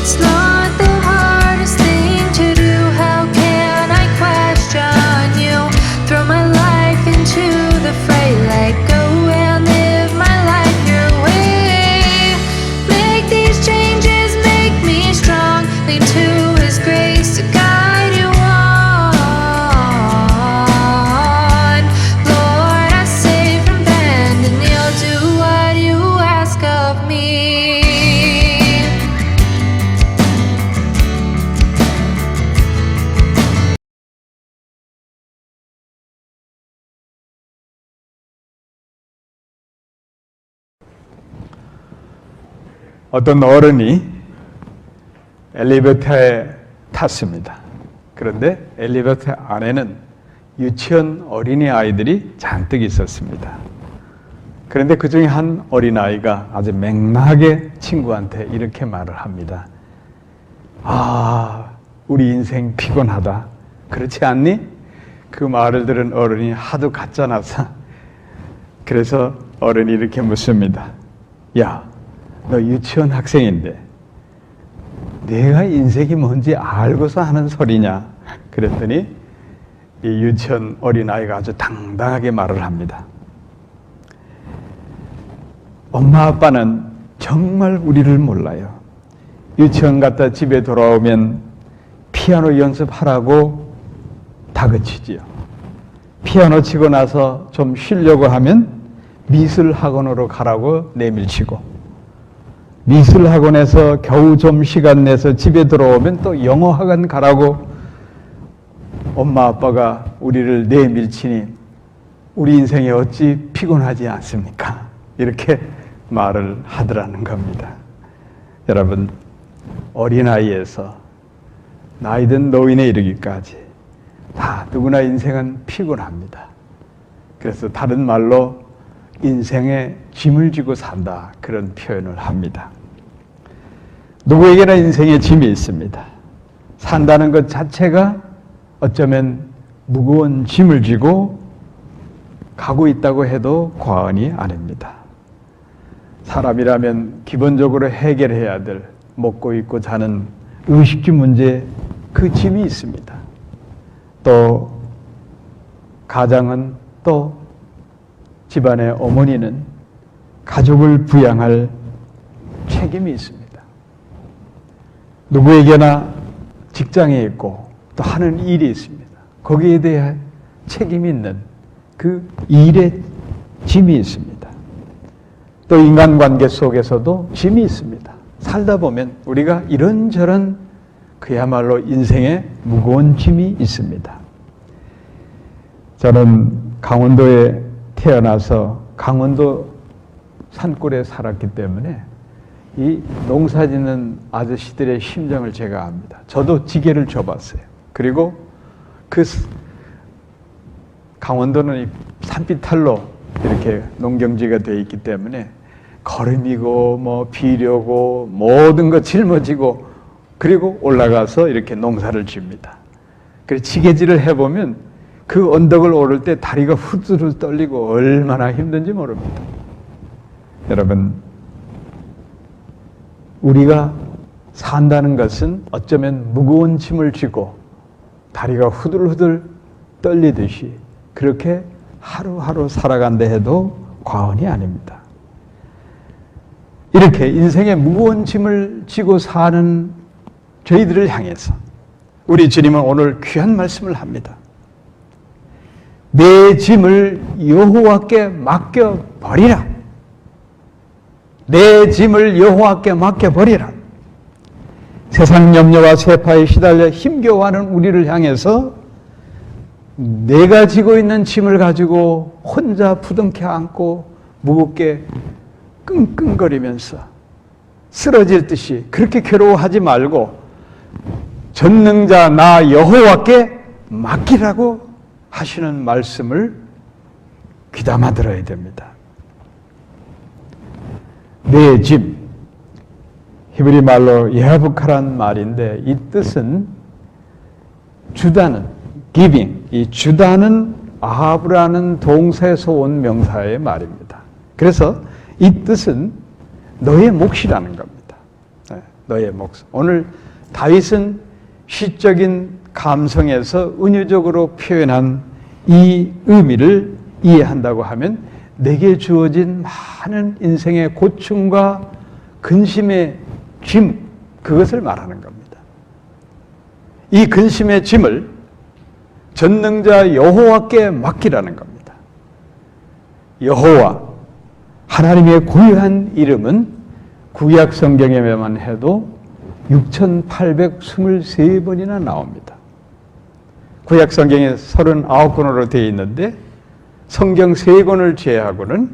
It's not the hardest thing to do. How can I question you? Throw my life into the fray. Let go and live my life your way. Make these changes, make me strong. Lean to His grace to guide you on. Lord, I say from bend and kneel, do what you ask of me. 어떤 어른이 엘리베이터에 탔습니다. 그런데 엘리베이터 안에는 유치원 어린이 아이들이 잔뜩 있었습니다. 그런데 그 중에 한 어린아이가 아주 맹랑하게 친구한테 이렇게 말을 합니다. 아, 우리 인생 피곤하다. 그렇지 않니? 그 말을 들은 어른이 하도 갖잖아서. 그래서 어른이 이렇게 묻습니다. 야, 너 유치원 학생인데 내가 인생이 뭔지 알고서 하는 소리냐? 그랬더니 이 유치원 어린아이가 아주 당당하게 말을 합니다. 엄마 아빠는 정말 우리를 몰라요. 유치원 갔다 집에 돌아오면 피아노 연습하라고 다그치지요. 피아노 치고 나서 좀 쉬려고 하면 미술 학원으로 가라고 내밀치고, 미술 학원에서 겨우 좀 시간 내서 집에 들어오면 또 영어 학원 가라고 엄마 아빠가 우리를 내밀치니 우리 인생이 어찌 피곤하지 않습니까? 이렇게 말을 하더라는 겁니다. 여러분, 어린아이에서 나이든 노인에 이르기까지 다 누구나 인생은 피곤합니다. 그래서 다른 말로 인생에 짐을 지고 산다, 그런 표현을 합니다. 누구에게나 인생에 짐이 있습니다. 산다는 것 자체가 어쩌면 무거운 짐을 지고 가고 있다고 해도 과언이 아닙니다. 사람이라면 기본적으로 해결해야 될 먹고 입고 자는 의식주 문제, 그 짐이 있습니다. 또 가장은, 또 집안의 어머니는 가족을 부양할 책임이 있습니다. 누구에게나 직장에 있고 또 하는 일이 있습니다. 거기에 대한 책임이 있는 그 일의 짐이 있습니다. 또 인간관계 속에서도 짐이 있습니다. 살다 보면 우리가 이런저런 그야말로 인생에 무거운 짐이 있습니다. 저는 강원도에 태어나서 강원도 산골에 살았기 때문에 이 농사짓는 아저씨들의 심정을 제가 압니다. 저도 지게를 져봤어요. 그리고 그 강원도는 산비탈로 이렇게 농경지가 되어 있기 때문에 거름이고 뭐 비료고 모든 거 짊어지고 그리고 올라가서 이렇게 농사를 지습니다. 그래서 지게질을 해보면 그 언덕을 오를 때 다리가 후들후들 떨리고 얼마나 힘든지 모릅니다. 여러분, 우리가 산다는 것은 어쩌면 무거운 짐을 지고 다리가 후들후들 떨리듯이 그렇게 하루하루 살아간다 해도 과언이 아닙니다. 이렇게 인생의 무거운 짐을 지고 사는 저희들을 향해서 우리 주님은 오늘 귀한 말씀을 합니다. 내 짐을 여호와께 맡겨버리라. 내 짐을 여호와께 맡겨버리라. 세상 염려와 세파에 시달려 힘겨워하는 우리를 향해서 내가 지고 있는 짐을 가지고 혼자 부둥켜 안고 무겁게 끙끙거리면서 쓰러질 듯이 그렇게 괴로워하지 말고 전능자 나 여호와께 맡기라고 하시는 말씀을 귀담아 들어야 됩니다. 내 짐, 히브리 말로 예하부카란 말인데 이 뜻은 주다는, giving, 이 주다는 아하브라는 동사에서 온 명사의 말입니다. 그래서 이 뜻은 너의 몫이라는 겁니다. 너의 목숨. 오늘 다윗은 시적인 감성에서 은유적으로 표현한 이 의미를 이해한다고 하면 내게 주어진 많은 인생의 고충과 근심의 짐, 그것을 말하는 겁니다. 이 근심의 짐을 전능자 여호와께 맡기라는 겁니다. 여호와, 하나님의 고유한 이름은 구약 성경에만 해도 6,823번이나 나옵니다. 구약 성경에 39권으로 되어 있는데 성경 3권을 제외하고는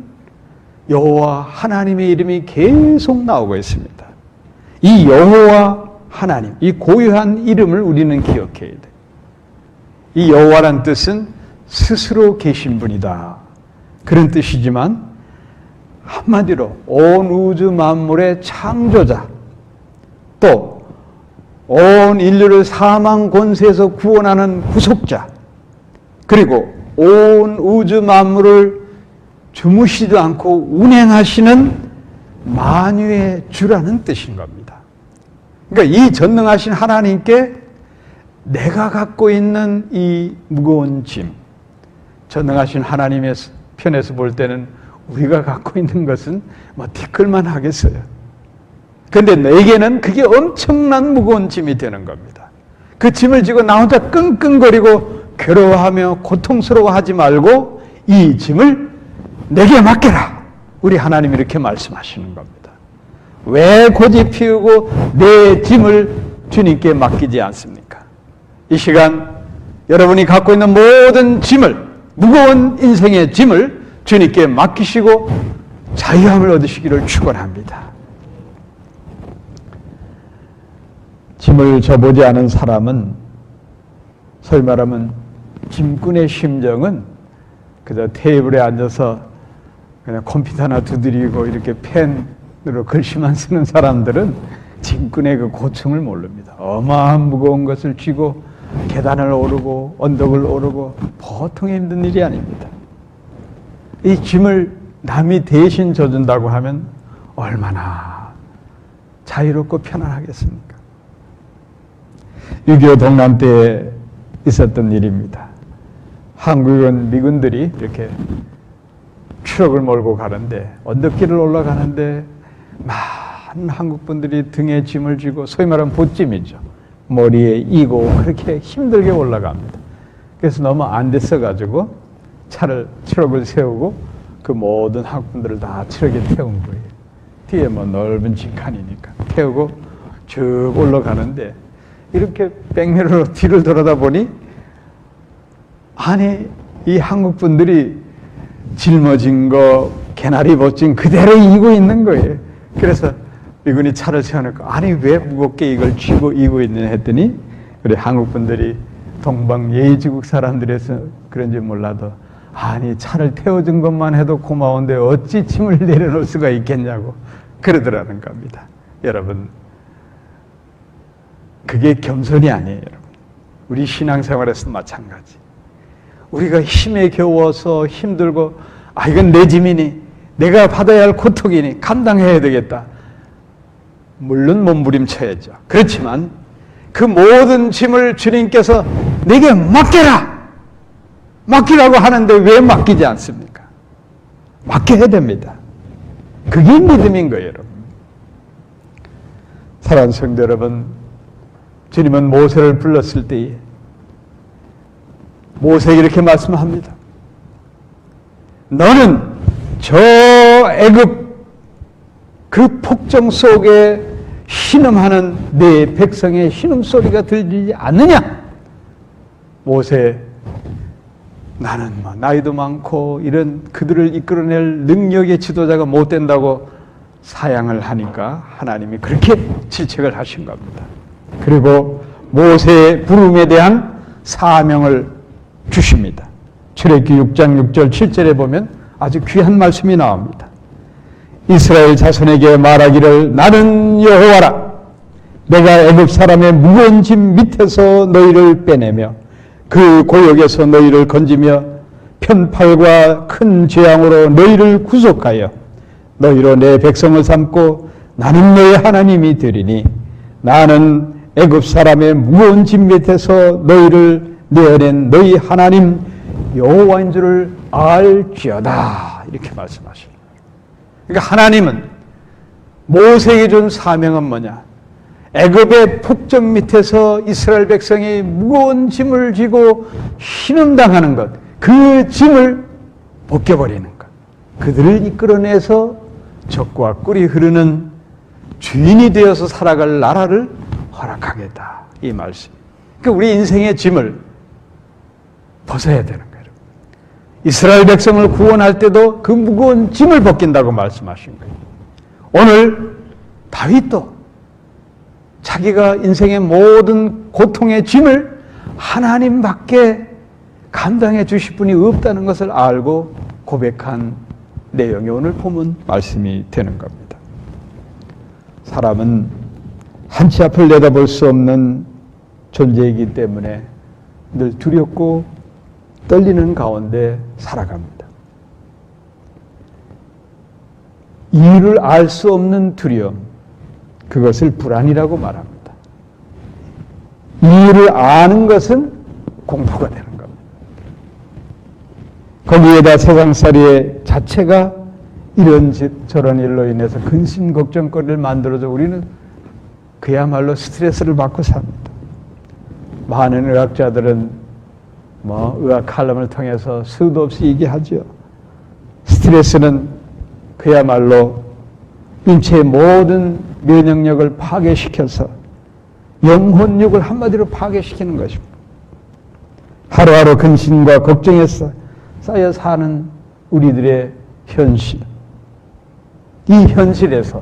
여호와 하나님의 이름이 계속 나오고 있습니다. 이 여호와 하나님, 이 고유한 이름을 우리는 기억해야 돼. 이 여호와란 뜻은 스스로 계신 분이다, 그런 뜻이지만 한마디로 온 우주 만물의 창조자, 또 온 인류를 사망 권세에서 구원하는 구속자, 그리고 온 우주 만물을 주무시지도 않고 운행하시는 만유의 주라는 뜻인 겁니다. 그러니까 이 전능하신 하나님께 내가 갖고 있는 이 무거운 짐, 전능하신 하나님의 편에서 볼 때는 우리가 갖고 있는 것은 뭐 티끌만 하겠어요. 그런데 내게는 그게 엄청난 무거운 짐이 되는 겁니다. 그 짐을 지고 나 혼자 끙끙거리고 괴로워하며 고통스러워하지 말고 이 짐을 내게 맡겨라. 우리 하나님이 이렇게 말씀하시는 겁니다. 왜 고집 피우고 내 짐을 주님께 맡기지 않습니까? 이 시간 여러분이 갖고 있는 모든 짐을, 무거운 인생의 짐을 주님께 맡기시고 자유함을 얻으시기를 축원합니다. 짐을 져보지 않은 사람은, 소위 말하면 짐꾼의 심정은 그저 테이블에 앉아서 그냥 컴퓨터 하나 두드리고 이렇게 펜으로 글씨만 쓰는 사람들은 짐꾼의 그 고충을 모릅니다. 어마어마한 무거운 것을 쥐고 계단을 오르고 언덕을 오르고 보통 힘든 일이 아닙니다. 이 짐을 남이 대신 져준다고 하면 얼마나 자유롭고 편안하겠습니까? 6.25 동란 때에 있었던 일입니다. 한국은 미군들이 이렇게 트럭을 몰고 가는데 언덕길을 올라가는데 많은 한국 분들이 등에 짐을 쥐고 소위 말하면 보찜이죠. 머리에 이고 그렇게 힘들게 올라갑니다. 그래서 너무 안 됐어가지고 트럭을 세우고 그 모든 한국 분들을 다 트럭에 태운 거예요. 뒤에 뭐 넓은 직칸이니까 태우고 쭉 올라가는데 이렇게 백미러로 뒤를 돌아다 보니 아니 이 한국 분들이 짊어진 거 개나리 보찜 그대로 이고 있는 거예요. 그래서 미군이 차를 세워놓고 아니 왜 무겁게 이걸 쥐고 이고 있느냐 했더니 우리 한국 분들이 동방 예의지국 사람들에서 그런지 몰라도 아니 차를 태워준 것만 해도 고마운데 어찌 짐을 내려놓을 수가 있겠냐고 그러더라는 겁니다. 여러분, 그게 겸손이 아니에요. 여러분, 우리 신앙생활에서 마찬가지. 우리가 힘에 겨워서 힘들고 이건 내 짐이니 내가 받아야 할 고통이니 감당해야 되겠다. 물론 몸부림쳐야죠. 그렇지만 그 모든 짐을 주님께서 내게 맡기라고 하는데 왜 맡기지 않습니까? 맡겨야 됩니다. 그게 믿음인 거예요, 여러분. 사랑하는 성도 여러분, 주님은 모세를 불렀을 때에 모세에게 이렇게 말씀합니다. 너는 저 애굽 그 폭정 속에 신음하는 내 백성의 신음소리가 들리지 않느냐? 모세, 나는 나이도 많고 이런 그들을 이끌어낼 능력의 지도자가 못 된다고 사양을 하니까 하나님이 그렇게 질책을 하신 겁니다. 그리고 모세의 부름에 대한 사명을 주십니다. 출애굽기 6장 6절 7절에 보면 아주 귀한 말씀이 나옵니다. 이스라엘 자손에게 말하기를 나는 여호와라. 내가 애굽 사람의 무거운 짐 밑에서 너희를 빼내며 그 고역에서 너희를 건지며 편팔과 큰 재앙으로 너희를 구속하여 너희로 내 백성을 삼고 나는 너희 하나님이 되리니 나는 애굽 사람의 무거운 짐 밑에서 너희를 내어낸 너희 하나님 여호와인 줄을 알지어다. 이렇게 말씀하십니다. 그러니까 하나님은 모세에게 준 사명은 뭐냐? 애굽의 폭정 밑에서 이스라엘 백성이 무거운 짐을 지고 신음당하는 것, 그 짐을 벗겨버리는 것, 그들을 이끌어내서 적과 꿀이 흐르는 주인이 되어서 살아갈 나라를 허락하겠다. 이 말씀. 그러니까 우리 인생의 짐을 벗어야 되는 거예요. 이스라엘 백성을 구원할 때도 그 무거운 짐을 벗긴다고 말씀하신 거예요. 오늘 다윗도 자기가 인생의 모든 고통의 짐을 하나님밖에 감당해 주실 분이 없다는 것을 알고 고백한 내용이 오늘 본문 말씀이 되는 겁니다. 사람은 한치 앞을 내다볼 수 없는 존재이기 때문에 늘 두렵고 떨리는 가운데 살아갑니다. 이유를 알 수 없는 두려움, 그것을 불안이라고 말합니다. 이유를 아는 것은 공포가 되는 겁니다. 거기에다 세상살이의 자체가 이런저런 일로 인해서 근심 걱정거리를 만들어서 우리는 그야말로 스트레스를 받고 삽니다. 많은 의학자들은 의학 칼럼을 통해서 수도 없이 얘기하죠. 스트레스는 그야말로 인체의 모든 면역력을 파괴시켜서 영혼력을 한마디로 파괴시키는 것입니다. 하루하루 근심과 걱정에 쌓여 사는 우리들의 현실. 이 현실에서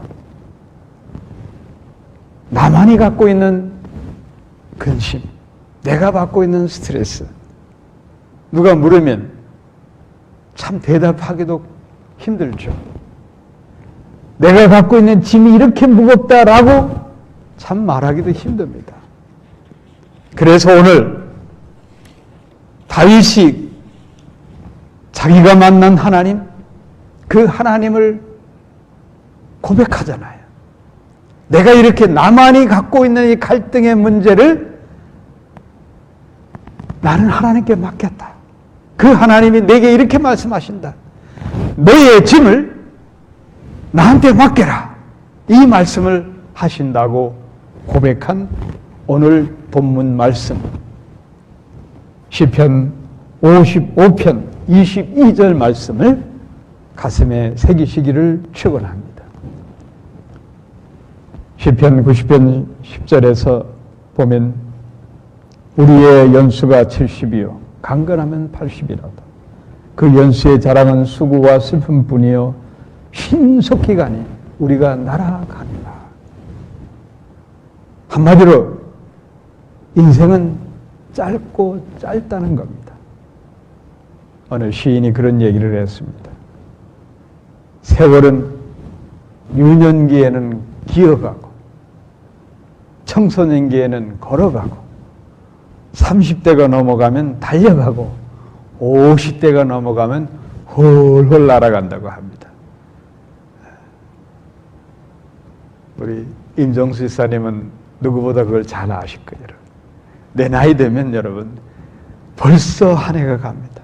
나만이 갖고 있는 근심, 내가 받고 있는 스트레스, 누가 물으면 참 대답하기도 힘들죠. 내가 갖고 있는 짐이 이렇게 무겁다라고 참 말하기도 힘듭니다. 그래서 오늘 다윗이 자기가 만난 하나님, 그 하나님을 고백하잖아요. 내가 이렇게 나만이 갖고 있는 이 갈등의 문제를 나는 하나님께 맡겼다. 그 하나님이 내게 이렇게 말씀하신다. 너의 짐을 나한테 맡겨라. 이 말씀을 하신다고 고백한 오늘 본문 말씀. 시편 55편 22절 말씀을 가슴에 새기시기를 축원합니다. 시편 90편 10절에서 보면 우리의 연수가 70이요 강건하면 80이라다. 그 연수의 자랑은 수고와 슬픔뿐이요 신속히 가니 우리가 날아가니라. 한마디로 인생은 짧고 짧다는 겁니다. 어느 시인이 그런 얘기를 했습니다. 세월은 유년기에는 기어가고 청소년기에는 걸어가고 30대가 넘어가면 달려가고 50대가 넘어가면 훌훌 날아간다고 합니다. 우리 임정수 집사님은 누구보다 그걸 잘 아실 거예요. 내 나이 되면 여러분 벌써 한 해가 갑니다.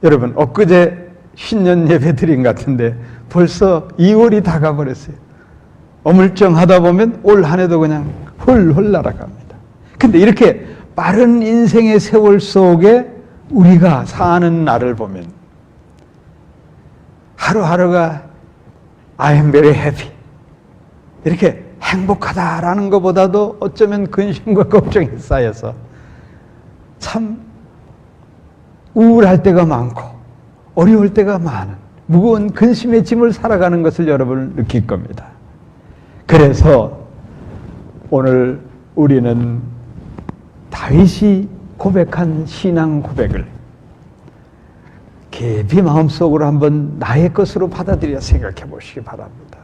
여러분 엊그제 신년 예배 드린 것 같은데 벌써 2월이 다 가버렸어요. 어물쩡하다 보면 올 한 해도 그냥 훌훌 날아갑니다. 근데 이렇게 빠른 인생의 세월 속에 우리가 사는 날을 보면 하루하루가 I am very happy 이렇게 행복하다라는 것보다도 어쩌면 근심과 걱정이 쌓여서 참 우울할 때가 많고 어려울 때가 많은 무거운 근심의 짐을 살아가는 것을 여러분 느낄 겁니다. 그래서 오늘 우리는 다윗이 고백한 신앙 고백을 깊이 마음속으로 한번 나의 것으로 받아들여 생각해 보시기 바랍니다.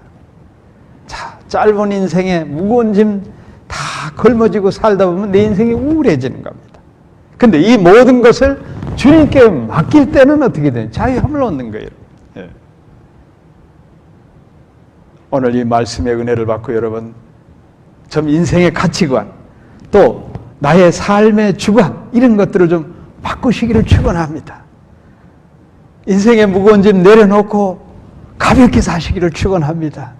자, 짧은 인생에 무거운 짐 다 걸머지고 살다 보면 내 인생이 우울해지는 겁니다. 근데 이 모든 것을 주님께 맡길 때는 어떻게 되냐? 자유함을 얻는 거예요. 예. 오늘 이 말씀의 은혜를 받고 여러분 좀 인생의 가치관, 또 나의 삶의 주관, 이런 것들을 좀 바꾸시기를 축원합니다. 인생의 무거운 짐 내려놓고 가볍게 사시기를 축원합니다.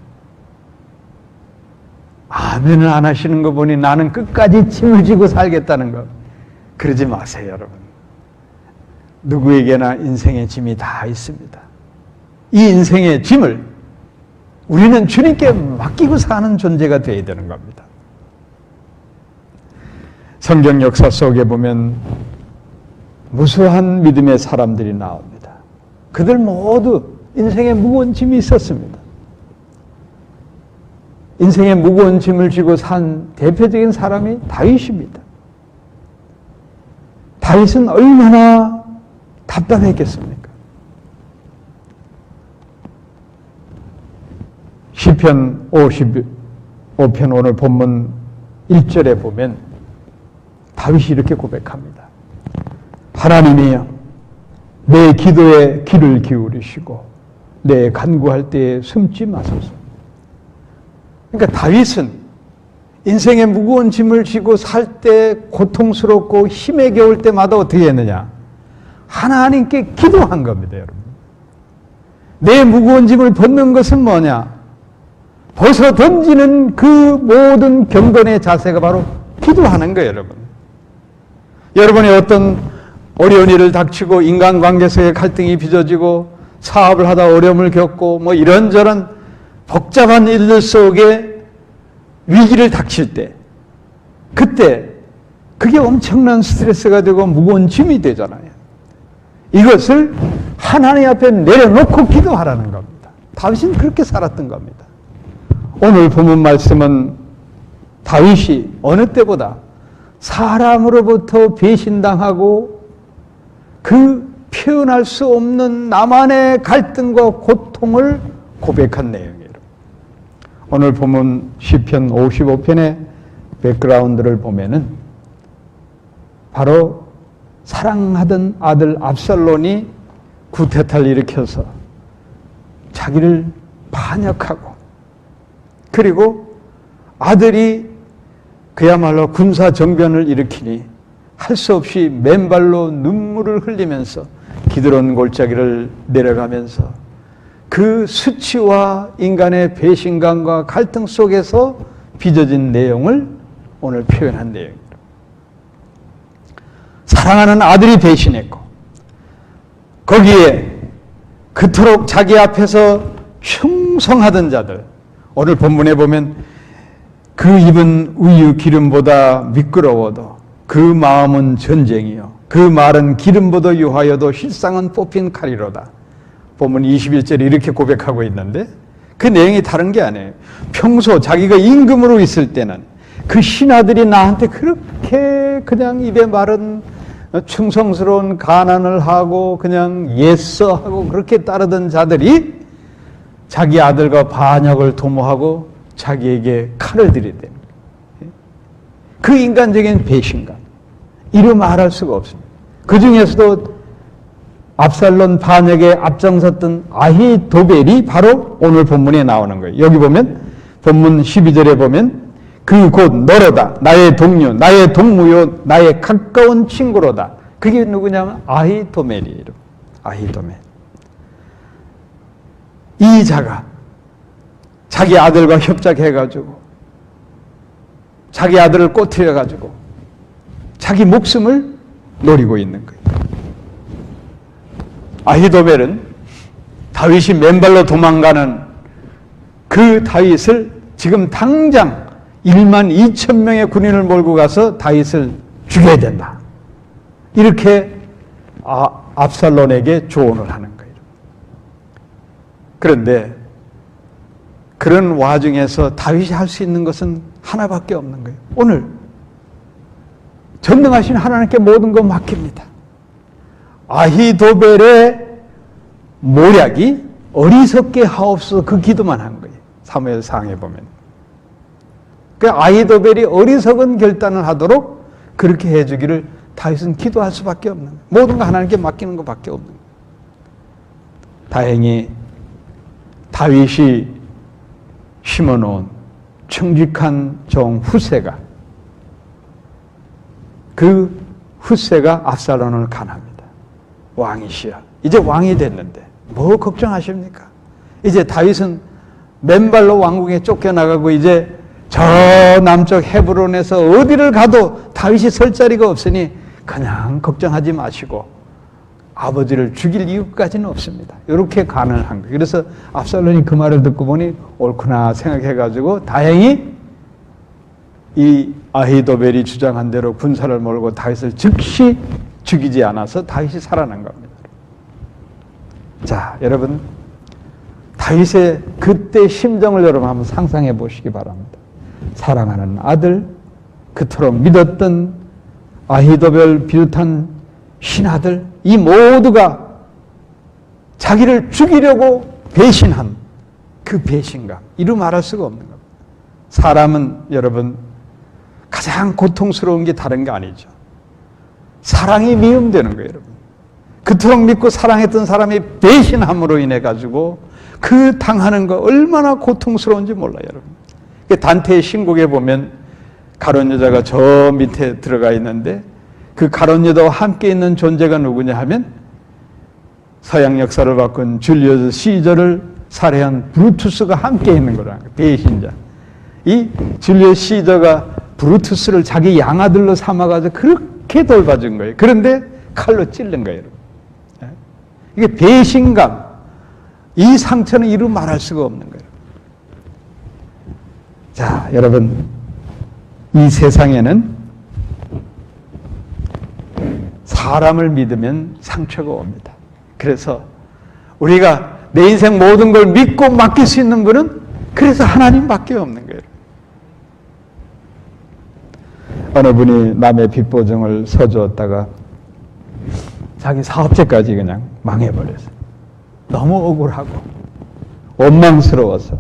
아멘을 안 하시는 거 보니 나는 끝까지 짐을 지고 살겠다는 거. 그러지 마세요, 여러분. 누구에게나 인생의 짐이 다 있습니다. 이 인생의 짐을 우리는 주님께 맡기고 사는 존재가 되어야 되는 겁니다. 성경 역사 속에 보면 무수한 믿음의 사람들이 나옵니다. 그들 모두 인생에 무거운 짐이 있었습니다. 인생에 무거운 짐을 지고 산 대표적인 사람이 다윗입니다. 다윗은 얼마나 답답했겠습니까? 시편 55편 오늘 본문 1절에 보면 다윗이 이렇게 고백합니다. 하나님이여, 내 기도에 귀를 기울이시고 내 간구할 때에 숨지 마소서. 그러니까 다윗은 인생의 무거운 짐을 지고 살 때 고통스럽고 힘에 겨울 때마다 어떻게 했느냐? 하나님께 기도한 겁니다, 여러분. 내 무거운 짐을 벗는 것은 뭐냐? 벗어 던지는 그 모든 경건의 자세가 바로 기도하는 거예요, 여러분. 여러분이 어떤 어려운 일을 닥치고 인간관계에서의 갈등이 빚어지고 사업을 하다 어려움을 겪고 뭐 이런저런 복잡한 일들 속에 위기를 닥칠 때, 그때 그게 엄청난 스트레스가 되고 무거운 짐이 되잖아요. 이것을 하나님 앞에 내려놓고 기도하라는 겁니다. 다윗은 그렇게 살았던 겁니다. 오늘 본문 말씀은 다윗이 어느 때보다 사람으로부터 배신당하고 그 표현할 수 없는 나만의 갈등과 고통을 고백한 내용이에요. 오늘 본문 시편 55편의 백그라운드를 보면은 바로 사랑하던 아들 압살론이 구테타를 일으켜서 자기를 반역하고, 그리고 아들이 그야말로 군사 정변을 일으키니 할 수 없이 맨발로 눈물을 흘리면서 기드론 골짜기를 내려가면서 그 수치와 인간의 배신감과 갈등 속에서 빚어진 내용을 오늘 표현한 내용입니다. 사랑하는 아들이 배신했고, 거기에 그토록 자기 앞에서 충성하던 자들, 오늘 본문에 보면 그 입은 우유 기름보다 미끄러워도 그 마음은 전쟁이요, 그 말은 기름보다 유하여도 실상은 뽑힌 칼이로다. 본문 21절에 이렇게 고백하고 있는데 그 내용이 다른 게 아니에요. 평소 자기가 임금으로 있을 때는 그 신하들이 나한테 그렇게 그냥 입에 마른 충성스러운 간언을 하고 그냥 예서하고 그렇게 따르던 자들이 자기 아들과 반역을 도모하고 자기에게 칼을 들이대는 거예요. 그 인간적인 배신감, 이루 말할 수가 없습니다. 그 중에서도 압살론 반역에 앞장섰던 아히도벨이 바로 오늘 본문에 나오는 거예요. 여기 보면 본문 12절에 보면 그 곧 너로다, 나의 동료, 나의 동무요, 나의 가까운 친구로다. 그게 누구냐면 아히도멜이에요. 아히도멜. 이 자가 자기 아들과 협작해가지고 자기 아들을 꼬투려가지고 자기 목숨을 노리고 있는 거예요. 아히도벨은 다윗이 맨발로 도망가는 그 다윗을 지금 당장 1만 2천 명의 군인을 몰고 가서 다윗을 죽여야 된다, 이렇게 압살론에게 조언을 하는 거예요. 그런데 그런 와중에서 다윗이 할 수 있는 것은 하나밖에 없는 거예요. 오늘 전능하신 하나님께 모든 것 맡깁니다. 아히도벨의 모략이 어리석게 하옵소서, 그 기도만 한 거예요. 사무엘상에 보면. 그 아히도벨이 어리석은 결단을 하도록 그렇게 해주기를 다윗은 기도할 수밖에 없는 거예요. 모든 거 하나님께 맡기는 것밖에 없는 거예요. 다행히 다윗이 심어놓은 충직한 종 후세가, 그 후세가 압살롬을 간합니다. 왕이시여, 이제 왕이 됐는데 뭐 걱정하십니까? 이제 다윗은 맨발로 왕궁에 쫓겨나가고 이제 저 남쪽 헤브론에서 어디를 가도 다윗이 설 자리가 없으니 그냥 걱정하지 마시고 아버지를 죽일 이유까지는 없습니다. 이렇게 간을 한 거예요. 그래서 압살롬이 그 말을 듣고 보니 옳구나 생각해가지고 다행히 이 아히도벨이 주장한 대로 군사를 몰고 다윗을 즉시 죽이지 않아서 다윗이 살아난 겁니다. 자, 여러분, 다윗의 그때 심정을 여러분 한번 상상해 보시기 바랍니다. 사랑하는 아들, 그토록 믿었던 아히도벨 비롯한 신하들, 이 모두가 자기를 죽이려고 배신한 그 배신감, 이루 말할 수가 없는 겁니다. 사람은 여러분 가장 고통스러운 게 다른 게 아니죠. 사랑이 미움되는 거예요, 여러분. 그토록 믿고 사랑했던 사람이 배신함으로 인해 가지고 그 당하는 거 얼마나 고통스러운지 몰라요, 여러분. 단테의 신곡에 보면 가룟 여자가 저 밑에 들어가 있는데 그 가룟 여자와 함께 있는 존재가 누구냐 하면 서양 역사를 바꾼 줄리어스 시저를 살해한 브루투스가 함께 있는 거라는 거예요. 배신자. 이 줄리어스 시저가 브루투스를 자기 양아들로 삼아가지고 그렇게 돌봐준 거예요. 그런데 칼로 찔른 거예요, 여러분. 이게 배신감, 이 상처는 이루 말할 수가 없는 거예요. 자, 여러분, 이 세상에는 사람을 믿으면 상처가 옵니다. 그래서 우리가 내 인생 모든 걸 믿고 맡길 수 있는 분은 그래서 하나님밖에 없는 거예요. 어느 분이 남의 빚 보증을 서주었다가 자기 사업체까지 그냥 망해버렸어요. 너무 억울하고 원망스러워서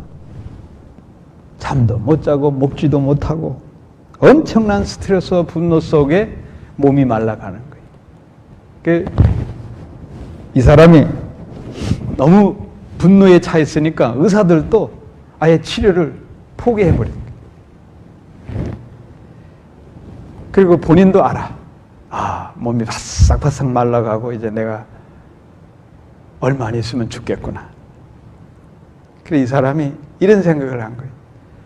잠도 못 자고 먹지도 못하고 엄청난 스트레스와 분노 속에 몸이 말라가는 거예요. 이 사람이 너무 분노에 차 있으니까 의사들도 아예 치료를 포기해버린 거예요. 그리고 본인도 알아. 아, 몸이 바싹바싹 말라가고 이제 내가 얼마 안 있으면 죽겠구나. 그래, 이 사람이 이런 생각을 한 거예요.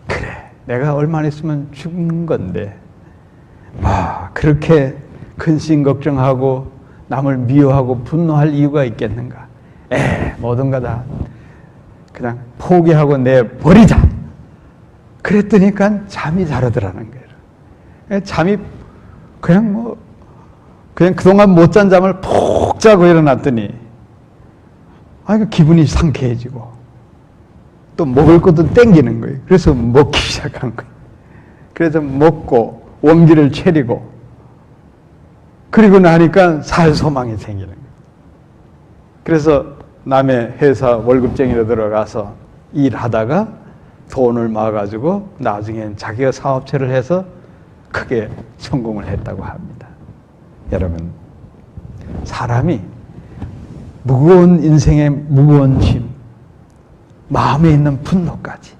그래, 내가 얼마 안 있으면 죽는 건데 그렇게 근심 걱정하고 남을 미워하고 분노할 이유가 있겠는가. 모든 거 다 그냥 포기하고 내버리자. 그랬더니까 잠이 잘 오더라는 거예요. 잠이 그냥 그동안 못 잔 잠을 푹 자고 일어났더니 기분이 상쾌해지고 또 먹을 것도 땡기는 거예요. 그래서 먹기 시작한 거예요. 그래서 먹고 원기를 차리고 그리고 나니까 살 소망이 생기는 거예요. 그래서 남의 회사 월급쟁이로 들어가서 일하다가 돈을 모아가지고 나중엔 자기가 사업체를 해서 크게 성공을 했다고 합니다. 여러분, 사람이 무거운 인생의 무거운 짐, 마음에 있는 분노까지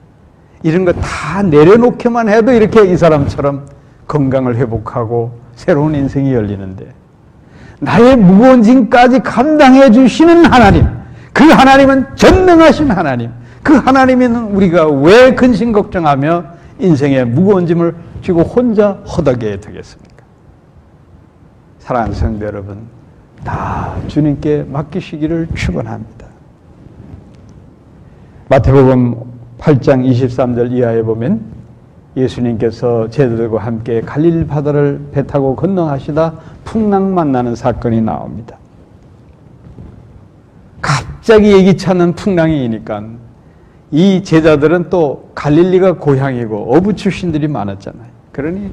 이런 거 다 내려놓기만 해도 이렇게 이 사람처럼 건강을 회복하고 새로운 인생이 열리는데 나의 무거운 짐까지 감당해 주시는 하나님, 그 하나님은 전능하신 하나님, 그 하나님은 우리가 왜 근심 걱정하며 인생의 무거운 짐을 쥐고 혼자 허덕여야 되겠습니까? 사랑하는 성도 여러분, 다 주님께 맡기시기를 축원합니다. 마태복음 8장 23절 이하에 보면 예수님께서 제자들과 함께 갈릴리 바다를 배 타고 건너가시다 풍랑 만나는 사건이 나옵니다. 갑자기 예기치 않은 풍랑이니까 이 제자들은 또 갈릴리가 고향이고 어부 출신들이 많았잖아요. 그러니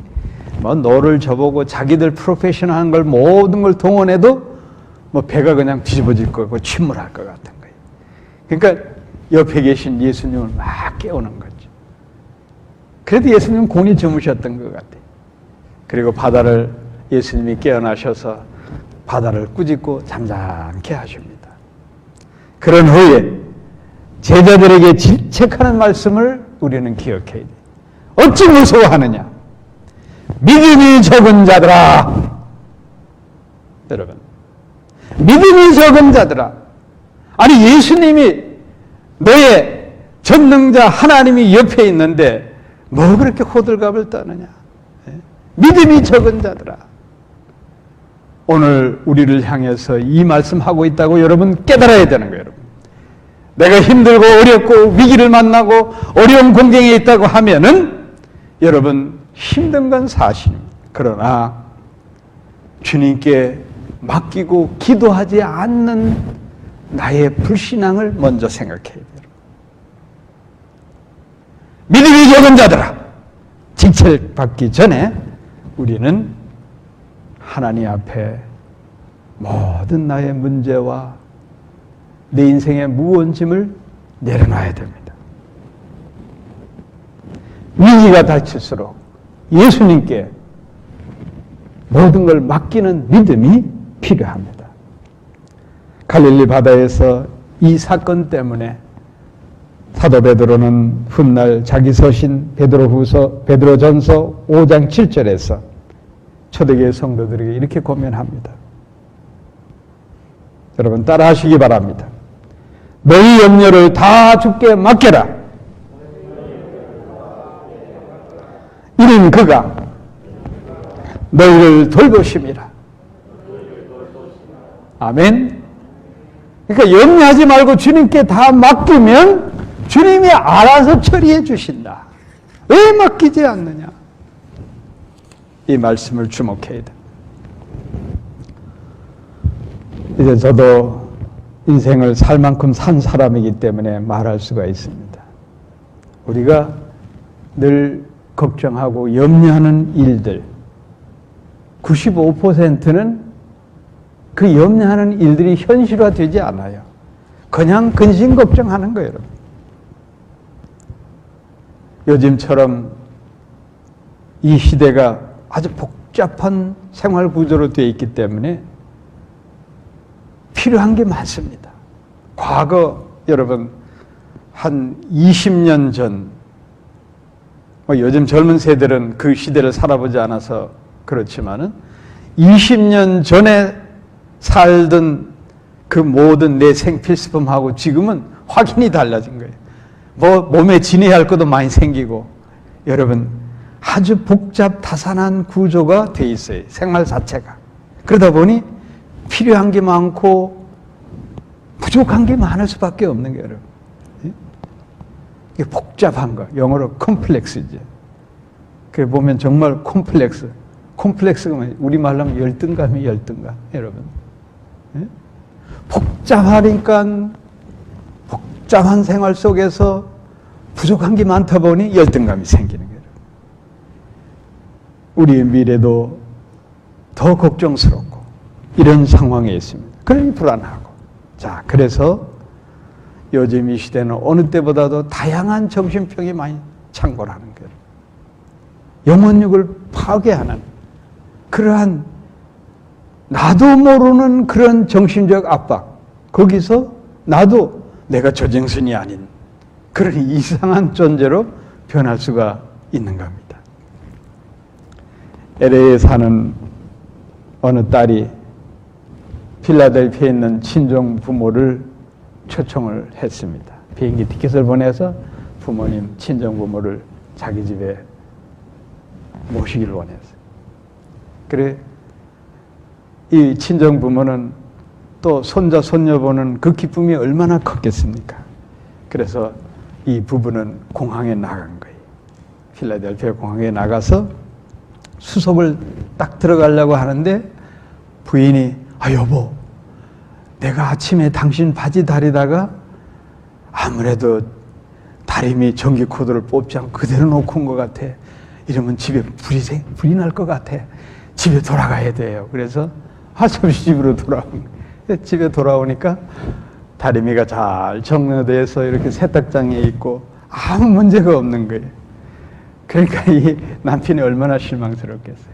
노를 저보고 자기들 프로페셔널한 걸 모든 걸 동원해도 배가 그냥 뒤집어질 것 같고 침몰할 것 같은 거예요. 그러니까 옆에 계신 예수님을 막 깨우는 거죠. 그래도 예수님은 곤히 주무셨던 것 같아요. 그리고 바다를 예수님이 깨어나셔서 바다를 꾸짖고 잠잠케 하십니다. 그런 후에 제자들에게 질책하는 말씀을 우리는 기억해야 돼요. 어찌 무서워하느냐? 믿음이 적은 자들아. 여러분, 믿음이 적은 자들아. 아니, 예수님이 너의 전능자 하나님이 옆에 있는데 뭐 그렇게 호들갑을 떠느냐? 믿음이 적은 자들아. 오늘 우리를 향해서 이 말씀하고 있다고 여러분 깨달아야 되는 거예요. 여러분, 내가 힘들고 어렵고 위기를 만나고 어려운 공경에 있다고 하면은 여러분 힘든 건 사실입니다. 그러나 주님께 맡기고 기도하지 않는 나의 불신앙을 먼저 생각해야 돼요. 믿음이 적은 자들아, 징책받기 전에 우리는 하나님 앞에 모든 나의 문제와 내 인생의 무거운 짐을 내려놔야 됩니다. 위기가 닥칠수록 예수님께 모든 걸 맡기는 믿음이 필요합니다. 갈릴리 바다에서 이 사건 때문에 사도 베드로는 훗날 자기 서신 베드로전서 5장 7절에서 초대교회 성도들에게 이렇게 고면합니다. 여러분 따라 하시기 바랍니다. 너희 염려를 다 주께 맡겨라. 이는 그가 너희를 돌보심이라. 아멘. 그러니까 염려하지 말고 주님께 다 맡기면 주님이 알아서 처리해 주신다. 왜 맡기지 않느냐? 이 말씀을 주목해야 돼. 이제 저도 인생을 살 만큼 산 사람이기 때문에 말할 수가 있습니다. 우리가 늘 걱정하고 염려하는 일들 95%는 그 염려하는 일들이 현실화되지 않아요. 그냥 근심 걱정하는 거예요. 여러분. 요즘처럼 이 시대가 아주 복잡한 생활 구조로 되어 있기 때문에 필요한 게 많습니다. 과거 여러분 한 20년 전, 요즘 젊은 세대들은 그 시대를 살아보지 않아서 그렇지만은 20년 전에 살던 그 모든 내 생필수품하고 지금은 확연히 달라진 거예요. 뭐 몸에 지내야 할 것도 많이 생기고 여러분 아주 복잡 다산한 구조가 돼 있어요. 생활 자체가. 그러다 보니 필요한 게 많고 부족한 게 많을 수밖에 없는 거예요. 여러분. 이게 복잡한 거, 영어로 컴플렉스죠. 그 보면 정말 콤플렉스가 우리말로 하면 열등감이 열등감, 여러분. 복잡하니까 복잡한 생활 속에서 부족한 게 많다 보니 열등감이 생기는 거예요. 우리의 미래도 더 걱정스럽고 이런 상황에 있습니다. 그러니 불안하고. 자, 그래서 요즘 이 시대는 어느 때보다도 다양한 정신병이 많이 창궐하는 거예요. 영혼육을 파괴하는 그러한 나도 모르는 그런 정신적 압박, 거기서 나도 내가 저정신이 아닌 그런 이상한 존재로 변할 수가 있는 겁니다. LA에 사는 어느 딸이 필라델피아에 있는 친정 부모를 초청을 했습니다. 비행기 티켓을 보내서 부모님, 친정 부모를 자기 집에 모시기를 원했어요. 그래 이 친정 부모는 또 손자, 손녀 보는 그 기쁨이 얼마나 컸겠습니까? 그래서 이 부부는 공항에 나간 거예요. 필라델피아 공항에 나가서 수속을 딱 들어가려고 하는데 부인이 여보, 내가 아침에 당신 바지 다리다가 아무래도 다리미 전기 코드를 뽑지 않고 그대로 놓고 온 것 같아. 이러면 집에 불이 날 것 같아. 집에 돌아가야 돼요. 그래서 하염없이 집으로 돌아온 거예요. 집에 돌아오니까 다리미가 잘 정리돼서 이렇게 세탁장에 있고 아무 문제가 없는 거예요. 그러니까 이 남편이 얼마나 실망스럽겠어요.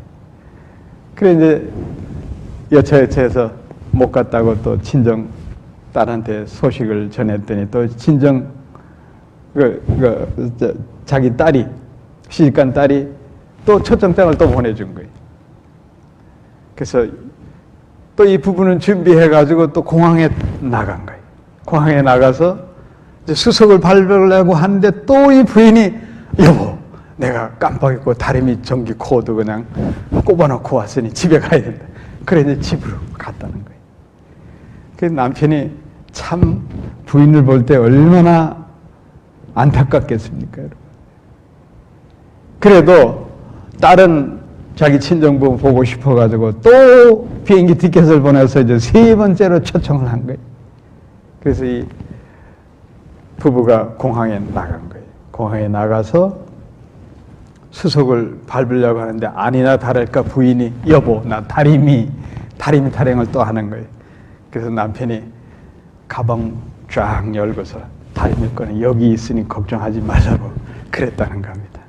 그래 이제 여차여차해서 못 갔다고 또 친정 딸한테 소식을 전했더니 또 친정 자기 딸이 시집간 딸이 또 초청장을 또 보내준 거예요. 그래서 또 이 부부는 준비해가지고 또 공항에 나간 거예요. 공항에 나가서 이제 수석을 밟으려고 하는데 또 이 부인이 여보, 내가 깜빡 잊고 다리밑 전기 코드 그냥 꼽아놓고 왔으니 집에 가야 된다. 그래 이제 집으로 갔다는 거예요. 그 남편이 참 부인을 볼 때 얼마나 안타깝겠습니까, 여러분. 그래도 딸은 자기 친정부 보고 싶어가지고 또 비행기 티켓을 보내서 이제 3번째로 초청을 한 거예요. 그래서 이 부부가 공항에 나간 거예요. 공항에 나가서 수속을 밟으려고 하는데 아니나 다를까 부인이 여보, 나 다리미 타령을 또 하는 거예요. 그래서 남편이 가방 쫙 열고서 다리미 거는 여기 있으니 걱정하지 말라고 그랬다는 겁니다.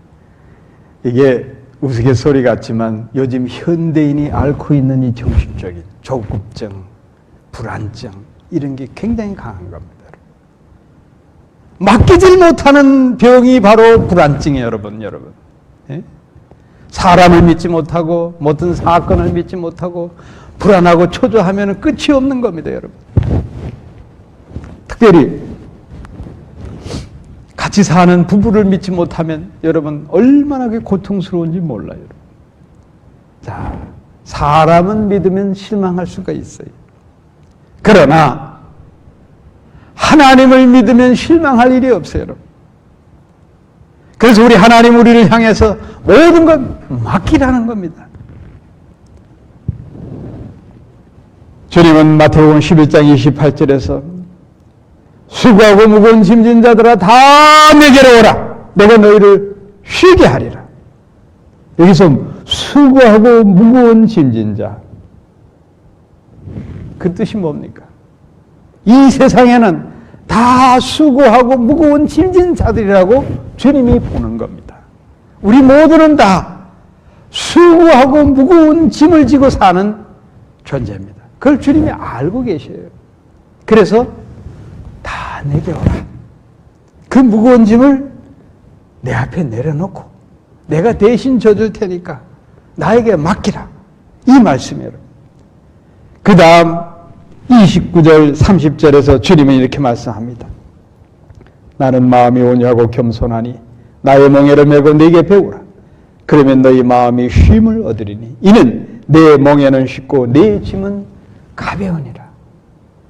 이게 우스갯소리 같지만 요즘 현대인이 앓고 있는 이 정신적인 조급증, 불안증 이런 게 굉장히 강한 겁니다. 맡기질 못하는 병이 바로 불안증이에요, 여러분. 예? 사람을 믿지 못하고 모든 사건을 믿지 못하고 불안하고 초조하면 끝이 없는 겁니다, 여러분. 특별히 같이 사는 부부를 믿지 못하면 여러분 얼마나 고통스러운지 몰라요. 여러분. 자, 사람은 믿으면 실망할 수가 있어요. 그러나 하나님을 믿으면 실망할 일이 없어요, 여러분. 그래서 우리 하나님 우리를 향해서 모든 것 맡기라는 겁니다. 주님은 마태복음 11장 28절에서 수고하고 무거운 짐진 자들아 다 내게로 오라. 내가 너희를 쉬게 하리라. 여기서 수고하고 무거운 짐진 자. 그 뜻이 뭡니까? 이 세상에는 다 수고하고 무거운 짐진 자들이라고 주님이 보는 겁니다. 우리 모두는 다 수고하고 무거운 짐을 지고 사는 존재입니다. 그걸 주님이 알고 계셔요. 그래서 다 내게 오라. 그 무거운 짐을 내 앞에 내려놓고 내가 대신 져줄 테니까 나에게 맡기라. 이 말씀이에요. 그 다음 29절 30절에서 주님은 이렇게 말씀합니다. 나는 마음이 온유하고 겸손하니 나의 멍에를 메고 네게 배우라. 그러면 너희 마음이 쉼을 얻으리니 이는 내 멍에는 쉽고 내 짐은 가벼우니라.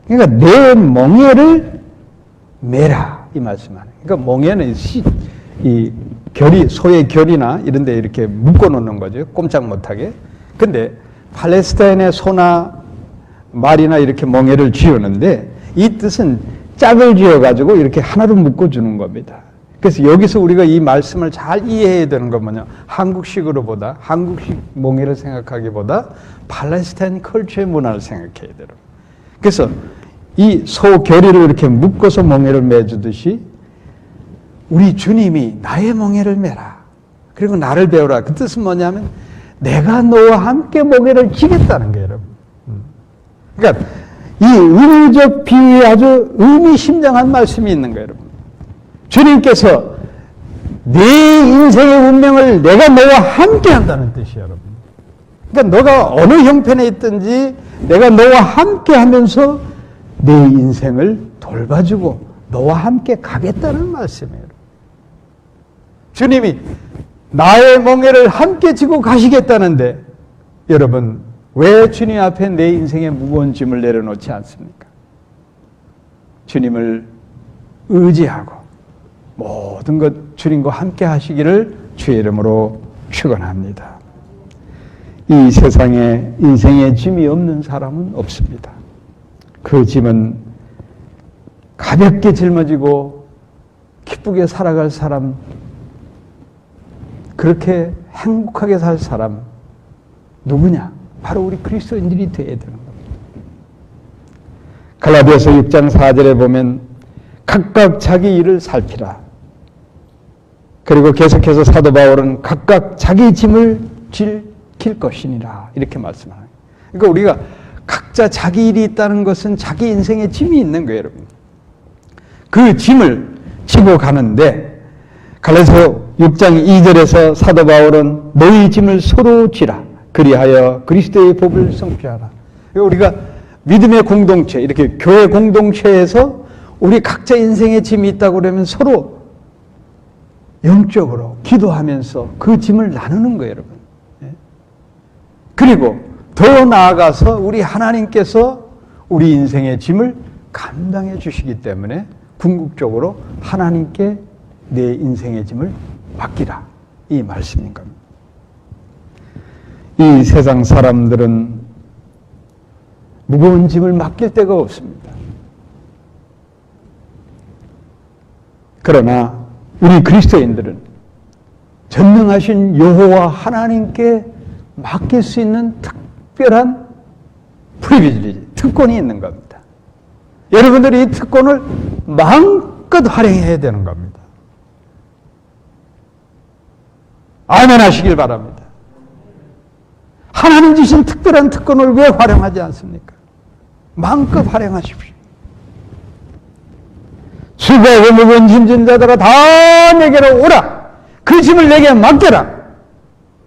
그러니까 내 멍에를 메라 이 말씀하는. 그러니까 멍에는 이 결이 소의 결이나 이런 데 이렇게 묶어 놓는 거죠. 꼼짝 못하게. 근데 팔레스타인의 소나 말이나 이렇게 멍에를 쥐었는데 이 뜻은 짝을 쥐어가지고 이렇게 하나로 묶어주는 겁니다. 그래서 여기서 우리가 이 말씀을 잘 이해해야 되는 건 뭐냐. 한국식으로 보다 한국식 멍에를 생각하기보다 팔레스타인 컬처의 문화를 생각해야 돼요. 그래서 이 소 결의를 이렇게 묶어서 멍에를 매주듯이 우리 주님이 나의 멍에를 매라. 그리고 나를 배우라. 그 뜻은 뭐냐면 내가 너와 함께 멍에를 지겠다는 거예요, 여러분. 그러니까 이 의미적 비유에 아주 의미심장한 말씀이 있는 거예요, 여러분. 주님께서 네 인생의 운명을 내가 너와 함께 한다는 뜻이에요, 여러분. 그러니까 너가 어느 형편에 있든지 내가 너와 함께 하면서 내 인생을 돌봐주고 너와 함께 가겠다는 말씀이에요. 주님이 나의 멍에를 함께 지고 가시겠다는데 여러분 왜 주님 앞에 내 인생의 무거운 짐을 내려놓지 않습니까? 주님을 의지하고 모든 것 주님과 함께 하시기를 주의 이름으로 축원합니다. 이 세상에 인생의 짐이 없는 사람은 없습니다. 그 짐은 가볍게 짊어지고 기쁘게 살아갈 사람, 그렇게 행복하게 살 사람 누구냐? 바로 우리 그리스도인들이 되어야 되는 겁니다. 갈라디아서 6장 4절에 보면 각각 자기 일을 살피라. 그리고 계속해서 사도 바울은 각각 자기 짐을 지킬 것이니라 이렇게 말씀합니다. 그러니까 우리가 각자 자기 일이 있다는 것은 자기 인생에 짐이 있는 거예요, 여러분. 그 짐을 지고 가는데 갈라디아서 6장 2절에서 사도 바울은 너희 짐을 서로 지라 그리하여 그리스도의 법을 성취하라. 우리가 믿음의 공동체, 이렇게 교회 공동체에서 우리 각자 인생의 짐이 있다고 그러면 서로 영적으로 기도하면서 그 짐을 나누는 거예요, 여러분. 그리고 더 나아가서 우리 하나님께서 우리 인생의 짐을 감당해 주시기 때문에 궁극적으로 하나님께 내 인생의 짐을 맡기라, 이 말씀인 겁니다. 이 세상 사람들은 무거운 짐을 맡길 데가 없습니다. 그러나 우리 그리스도인들은 전능하신 여호와 하나님께 맡길 수 있는 특별한 프리빌리지, 특권이 있는 겁니다. 여러분들이 이 특권을 마음껏 활용해야 되는 겁니다. 아멘 하시길 바랍니다. 하나님 주신 특별한 특권을 왜 활용하지 않습니까? 마음껏 활용하십시오. 수고하고 무거운 짐진 자들아 다 내게로 오라. 그 짐을 내게 맡겨라.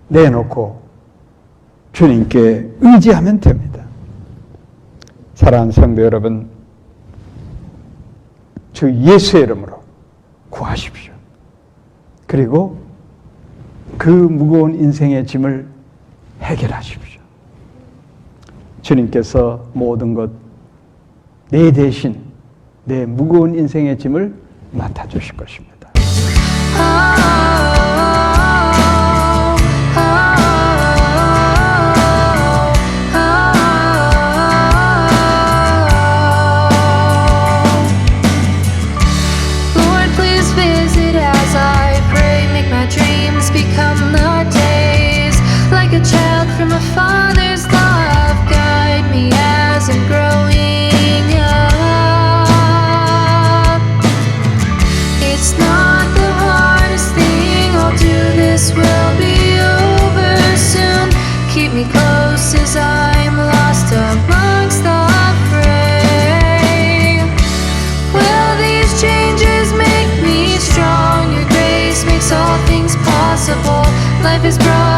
내놓고 주님께 의지하면 됩니다. 사랑하는 성도 여러분, 주 예수의 이름으로 구하십시오. 그리고 그 무거운 인생의 짐을 해결하십시오. 주님께서 모든 것 내 대신 내 무거운 인생의 짐을 맡아주실 것입니다. Lord, please visit as I pray. Make my dreams become the days. Like a child from a father's love, guide me as I'm growing up. It's not the hardest thing I'll do. This will be over soon. Keep me close as I'm lost amongst the fray. Will these changes make me strong? Your grace makes all things possible. Life is broad.